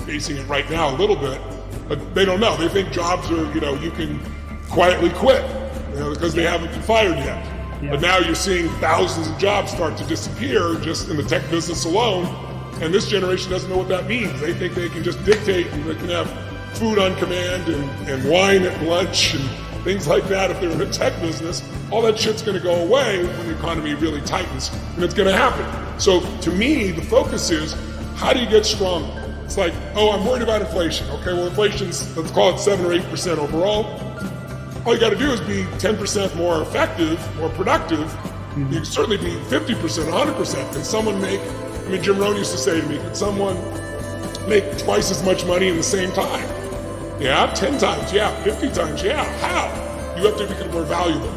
facing it right now a little bit, but they don't know. They think jobs are, you can quietly quit, because they haven't been fired yet. Yeah. But now you're seeing thousands of jobs start to disappear just in the tech business alone, and this generation doesn't know what that means. They think they can just dictate and they can have food on command and wine at lunch and things like that. If they're in the tech business, all that shit's gonna go away when the economy really tightens, and it's gonna happen. So to me, the focus is, how do you get stronger? It's like, oh, I'm worried about inflation. Okay, well, inflation's, let's call it 7 or 8% overall. All you gotta do is be 10% more effective, more productive. You can certainly be 50%, 100%. Can someone make, Jim Rohn used to say to me, can someone make twice as much money in the same time? Yeah, 10 times, yeah, 50 times, yeah. How? You have to become more valuable.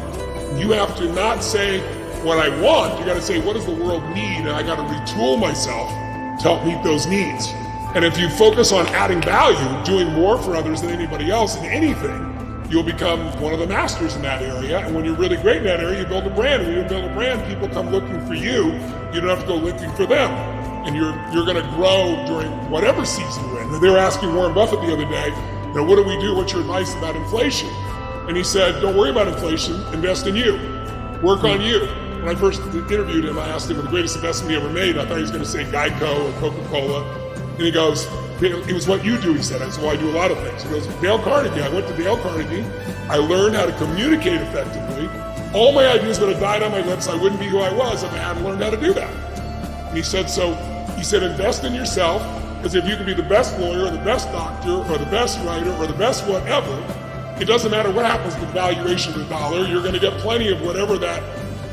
You have to not say what I want, you gotta say, what does the world need? And I gotta retool myself to help meet those needs. And if you focus on adding value, doing more for others than anybody else in anything, you'll become one of the masters in that area. And when you're really great in that area, you build a brand. And when you build a brand, people come looking for you. You don't have to go looking for them. And you're gonna grow during whatever season you're in. They were asking Warren Buffett the other day, what do we do? What's your advice about inflation? And he said, don't worry about inflation, invest in you. Work on you. When I first interviewed him, I asked him what the greatest investment he ever made. I thought he was gonna say Geico or Coca-Cola. And he goes, it was what you do, he said. I said, well, I do a lot of things. He goes, Dale Carnegie. I went to Dale Carnegie. I learned how to communicate effectively. All my ideas would have died on my lips. I wouldn't be who I was if I hadn't learned how to do that. And he said, invest in yourself, because if you can be the best lawyer or the best doctor or the best writer or the best whatever, it doesn't matter what happens to the valuation of the dollar, you're gonna get plenty of whatever that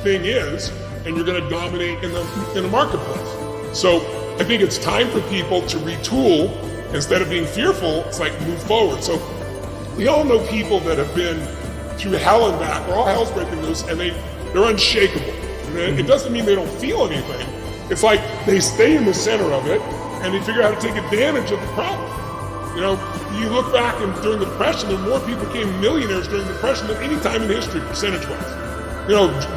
thing is, and you're gonna dominate in the marketplace. So I think it's time for people to retool. Instead of being fearful, it's like move forward. So we all know people that have been through hell and back, where all hell's breaking loose, and they're unshakable. And it doesn't mean they don't feel anything. It's like they stay in the center of it, and they figure out how to take advantage of the problem. You look back and during the Depression, and more people became millionaires during the Depression than any time in history, percentage-wise.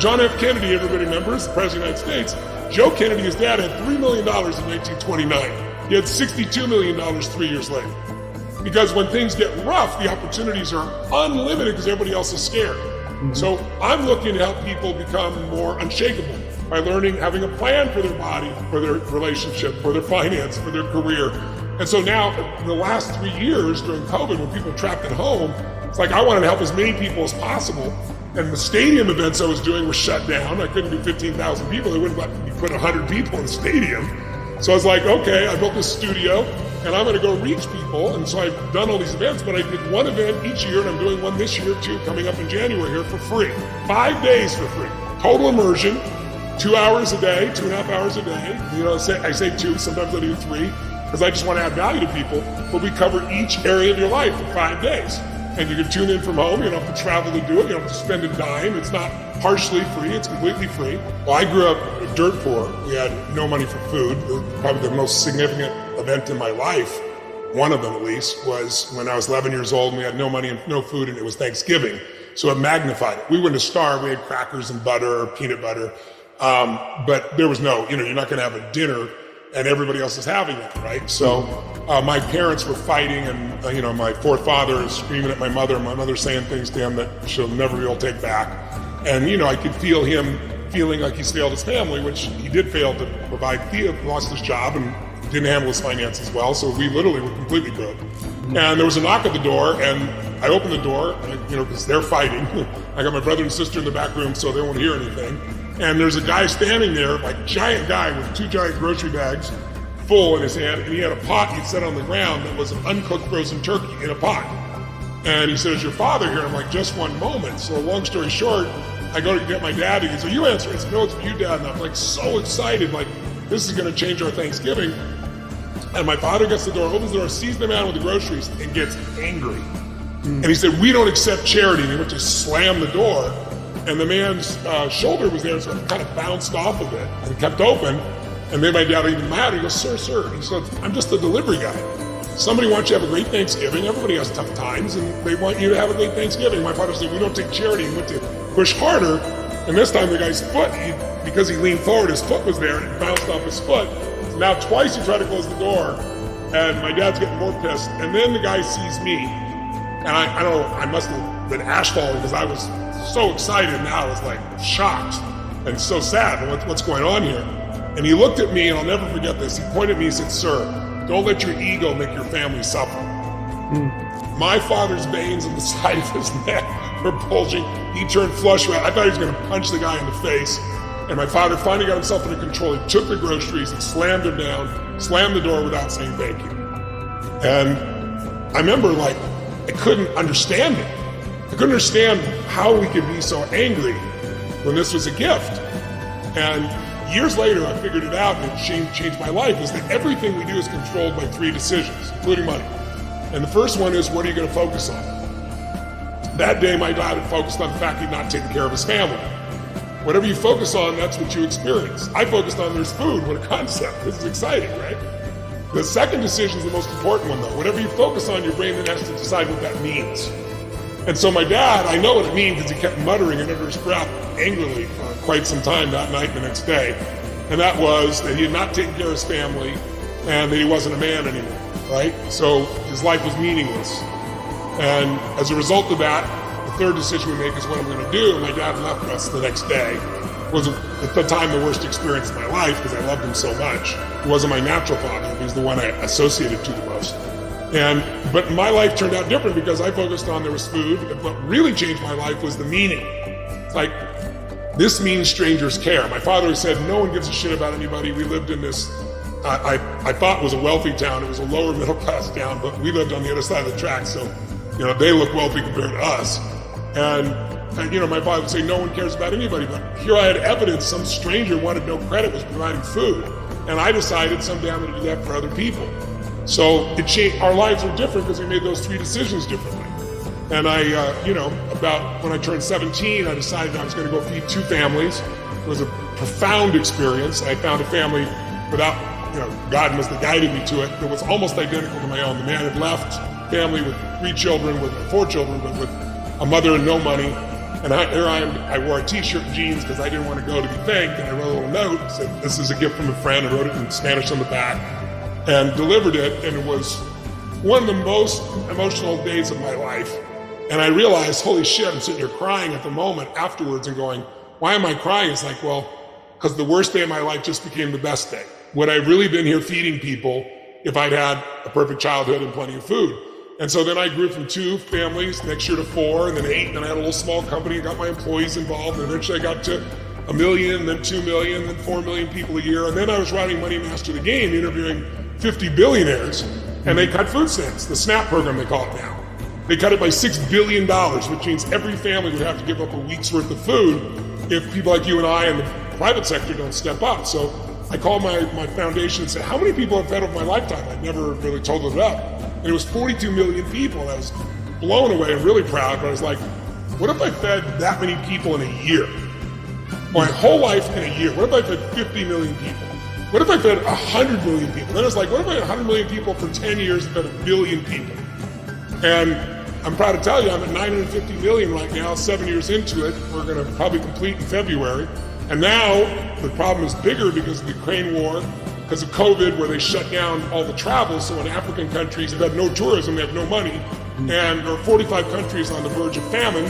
John F. Kennedy, everybody remembers, the President of the United States. Joe Kennedy, his dad, had $3 million in 1929. He had $62 million 3 years later. Because when things get rough, the opportunities are unlimited because everybody else is scared. So I'm looking to help people become more unshakable by learning, having a plan for their body, for their relationship, for their finance, for their career. And so now, the last 3 years during COVID, when people were trapped at home, it's like I wanted to help as many people as possible. And the stadium events I was doing were shut down. I couldn't do 15,000 people. They wouldn't let me put 100 people in the stadium. So I was like, okay, I built this studio and I'm gonna go reach people. And so I've done all these events, but I did one event each year, and I'm doing one this year too, coming up in January here for free. 5 days for free. Total immersion, 2 hours a day, 2.5 hours a day. I say 2, sometimes I do 3, because I just want to add value to people. But we cover each area of your life for 5 days. And you can tune in from home. You don't have to travel to do it. You don't have to spend a dime. It's not partially free. It's completely free. Well, I grew up dirt poor. We had no money for food. Probably the most significant event in my life, one of them at least, was when I was 11 years old and we had no money and no food, and it was Thanksgiving. So it magnified it. We wouldn't have starved. We had crackers and butter or peanut butter. But there was no, you're not going to have a dinner and everybody else is having it, right? So my parents were fighting, and my fourth father is screaming at my mother saying things to him that she'll never be able to take back. And I could feel him feeling like he's failed his family, which he did fail to provide. He lost his job and didn't handle his finances well, so we literally were completely broke. And there was a knock at the door, and I opened the door, because they're fighting. I got my brother and sister in the back room, so they won't hear anything. And there's a guy standing there, like giant guy with 2 giant grocery bags full in his hand, and he had a pot he'd set on the ground that was an uncooked frozen turkey in a pot. And he said, "Is your father here?" I'm like, "Just one moment." So long story short, I go to get my dad, and he goes, "Are you answering?" I said, "No, it's for you, Dad." And I'm like so excited, like this is gonna change our Thanksgiving. And my father gets the door, opens the door, sees the man with the groceries, and gets angry. And he said, "We don't accept charity." And he went to slam the door. And the man's shoulder was there, so it kind of bounced off of it and kept open. And then my dad even mad. He goes, sir. He said, "I'm just the delivery guy. Somebody wants you to have a great Thanksgiving. Everybody has tough times, and they want you to have a great Thanksgiving." My father said, "We don't take charity." He went to push harder, and this time the guy's foot, because he leaned forward, his foot was there, and it bounced off his foot. So now twice he tried to close the door, And my dad's getting more pissed. And then the guy sees me, and I don't know, I must have been ash falling because I was so excited, and I was like shocked and so sad. What's going on here? And he looked at me, and I'll never forget this. He pointed at me and said, "Sir, don't let your ego make your family suffer." My father's veins on the side of his neck were bulging. He turned flush red. I thought he was going to punch the guy in the face. And my father finally got himself under control. He took the groceries and slammed them down, slammed the door without saying thank you. And I remember, like, I couldn't understand it. I couldn't understand how we could be so angry when this was a gift. And years later, I figured it out, and it changed my life, is that everything we do is controlled by 3 decisions, including money. And the first one is, what are you going to focus on? That day, my dad had focused on the fact he'd not taken care of his family. Whatever you focus on, that's what you experience. I focused on there's food. What a concept. This is exciting, right? The second decision is the most important one, though. Whatever you focus on, your brain then has to decide what that means. And so my dad, I know what it means because he kept muttering it under his breath angrily for quite some time that night and the next day. And that was that he had not taken care of his family and that he wasn't a man anymore, right? So his life was meaningless. And as a result of that, the third decision we make is what I'm going to do. And my dad left us the next day. It was at the time the worst experience of my life because I loved him so much. He wasn't my natural father. He was the one I associated to the most. But my life turned out different because I focused on there was food. What really changed my life was the meaning. It's like, this means strangers care. My father said, no one gives a shit about anybody. We lived in this, I thought was a wealthy town. It was a lower middle class town, but we lived on the other side of the tracks. So, they look wealthy compared to us. And my father would say, no one cares about anybody. But here I had evidence some stranger wanted no credit was providing food. And I decided someday I'm going to do that for other people. So it changed. Our lives are different because we made those 3 decisions differently. And about when I turned 17, I decided I was going to go feed 2 families. It was a profound experience. I found a family without, God must have guided me to it, that was almost identical to my own. The man had left family with 3 children, with 4 children, but with a mother and no money. And here I am, I wore a t-shirt and jeans because I didn't want to go to be thanked. And I wrote a little note, said, this is a gift from a friend. I wrote it in Spanish on the back and delivered it. And it was one of the most emotional days of my life. And I realized, holy shit, I'm sitting here crying at the moment afterwards and going, why am I crying? It's like, well, because the worst day of my life just became the best day. Would I really been here feeding people if I'd had a perfect childhood and plenty of food? And so then I grew from 2 families, next year to 4, and then 8, and then I had a little small company, got my employees involved, and eventually I got to 1 million, then 2 million, then 4 million people a year. And then I was writing Money Master the Game, interviewing 50 billionaires, and they cut food stamps, the SNAP program they call it now. They cut it by $6 billion, which means every family would have to give up a week's worth of food if people like you and I in the private sector don't step up. So I called my foundation and said, how many people have fed over my lifetime? I'd never really totaled it up. And it was 42 million people. And I was blown away and really proud, but I was like, what if I fed that many people in a year? My whole life in a year. What if I fed 50 million people? What if I fed 100 million people? Then I was like, what if I had 100 million people for 10 years and fed 1 billion people? And I'm proud to tell you, I'm at 950 million right now, 7 years into it. We're going to probably complete in February. And now the problem is bigger because of the Ukraine war, because of COVID, where they shut down all the travel. So in African countries, they've had no tourism, they have no money. And there are 45 countries on the verge of famine.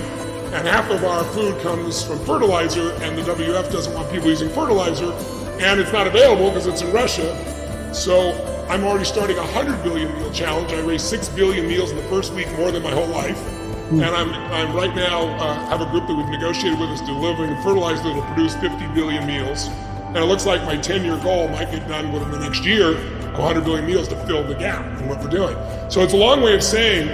And half of our food comes from fertilizer, and the WF doesn't want people using fertilizer. And it's not available because it's in Russia. So I'm already starting a 100 billion meal challenge. I raised 6 billion meals in the first week, more than my whole life. And I'm right now have a group that we've negotiated with us delivering fertilizer that will produce 50 billion meals. And it looks like my 10-year goal might get done within the next year of 100 billion meals to fill the gap in what we're doing. So it's a long way of saying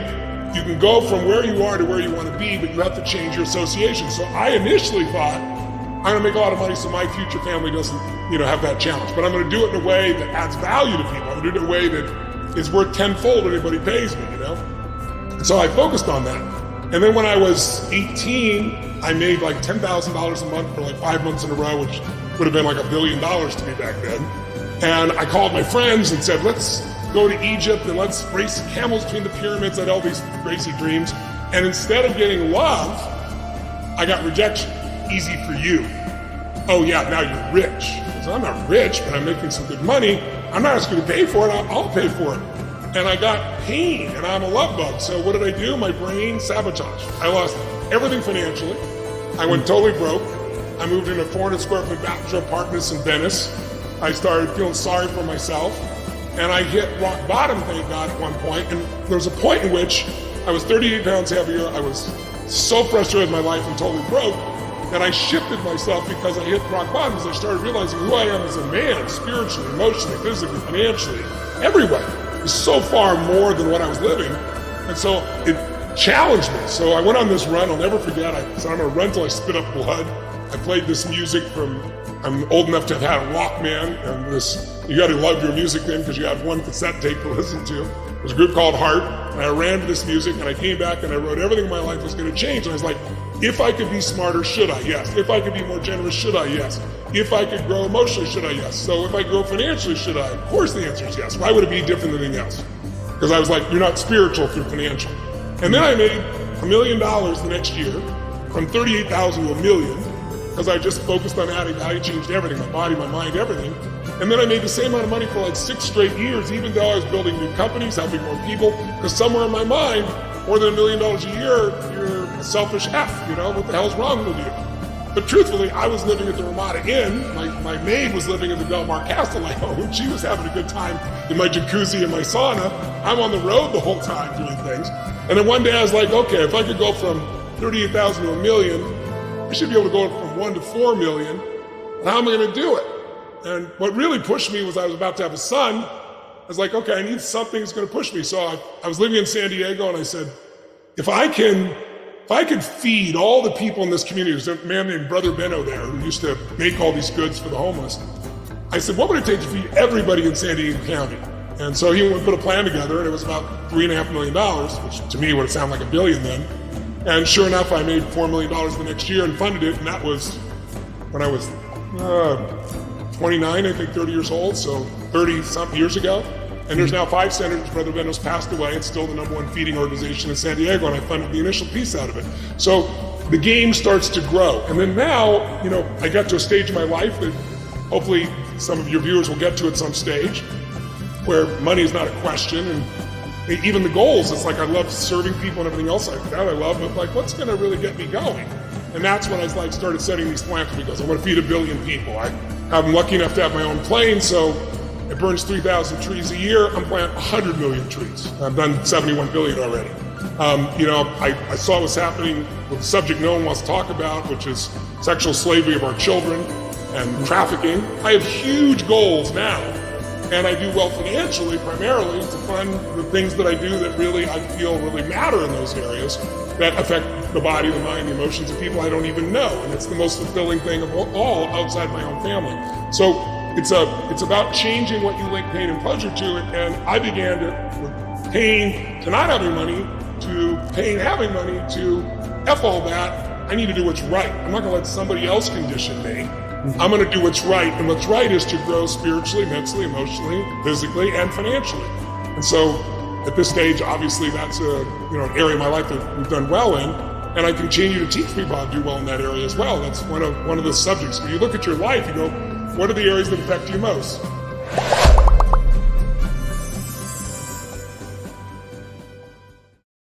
you can go from where you are to where you want to be, but you have to change your association. So I initially thought, I'm going to make a lot of money so my future family doesn't, have that challenge. But I'm going to do it in a way that adds value to people. I'm going to do it in a way that is worth tenfold when anybody pays me, And so I focused on that. And then when I was 18, I made like $10,000 a month for like 5 months in a row, which would have been like $1 billion to me back then. And I called my friends and said, let's go to Egypt and let's race camels between the pyramids. I had all these crazy dreams. And instead of getting love, I got rejection. Easy for you. Oh yeah, now you're rich. So I'm not rich, but I'm making some good money. I'm not asking you to pay for it, I'll pay for it. And I got pain, and I'm a love bug. So what did I do? My brain sabotaged. I lost everything financially. I went totally broke. I moved into 400 square foot bachelor apartments in Venice. I started feeling sorry for myself. And I hit rock bottom, thank God, at one point. And there was a point in which I was 38 pounds heavier. I was so frustrated with my life and totally broke that I shifted myself because I hit rock bottom. As I started realizing who I am as a man, spiritually, emotionally, physically, financially, every way. It was so far more than what I was living. And so it challenged me. So I went on this run. I'll never forget. I said, I'm going to run till I spit up blood. I played this music from, I'm old enough to have had a Walkman, and you got to love your music then because you have one cassette tape to listen to. There's a group called Heart, and I ran to this music, and I came back and I wrote everything in my life was going to change. And I was like, if I could be smarter, should I? Yes. If I could be more generous, should I? Yes. If I could grow emotionally, should I? Yes. So if I grow financially, should I? Of course the answer is yes. Why would it be different than anything else? Because I was like, you're not spiritual if you're financial. And then I made $1 million the next year, from 38,000 to $1 million, because I just focused on adding value, changed everything, my body, my mind, everything. And then I made the same amount of money for like 6 straight years, even though I was building new companies, helping more people, because somewhere in my mind, more than $1 million a year, you're a selfish F, you know, what the hell's wrong with you? But truthfully, I was living at the Ramada Inn, my maid was living at the Del Mar Castle I owned, she was having a good time in my jacuzzi and my sauna, I'm on the road the whole time doing things. And then one day I was like, okay, if I could go from 38,000 to $1 million, I should be able to go from 1 to 4 million, and how am I gonna do it? And what really pushed me was I was about to have a son. I was like, okay, I need something that's gonna push me. So I was living in San Diego, and I said, if I can feed all the people in this community, there's a man named Brother Benno there who used to make all these goods for the homeless. I said, what would it take to feed everybody in San Diego County? And so he would put a plan together, and it was about $3.5 million, which to me would sound like $1 billion then. And sure enough, I made $4 million the next year and funded it, and that was when I was 29, I think 30 years old, so 30-something years ago. And there's now 5 centers. Brother Benno's passed away. It's still the #1 feeding organization in San Diego, and I funded the initial piece out of it. So the game starts to grow. And then now, you know, I got to a stage in my life that hopefully some of your viewers will get to at some stage, where money is not a question, and even the goals, it's like I love serving people and everything else like that I love, but like what's gonna really get me going? And that's when I started setting these philanthropy goals. I want to feed 1 billion people. I'm lucky enough to have my own plane, so it burns 3,000 trees a year. I'm planting 100 million trees. I've done 71 billion already. You know, I saw what's happening with the subject no one wants to talk about, which is sexual slavery of our children and trafficking. I have huge goals now. And I do well financially, primarily, to fund the things that I do that really, I feel really matter in those areas that affect the body, the mind, the emotions of people I don't even know. And it's the most fulfilling thing of all outside my own family. So it's about changing what you link pain and pleasure to. And I began with pain to not having money, to pain having money, to F all that. I need to do what's right. I'm not gonna let somebody else condition me. I'm going to do what's right, and what's right is to grow spiritually, mentally, emotionally, physically, and financially. And so, at this stage, obviously, that's an area of my life that we've done well in, and I continue to teach people how to do well in that area as well. That's one of the subjects. When you look at your life, you go, what are the areas that affect you most?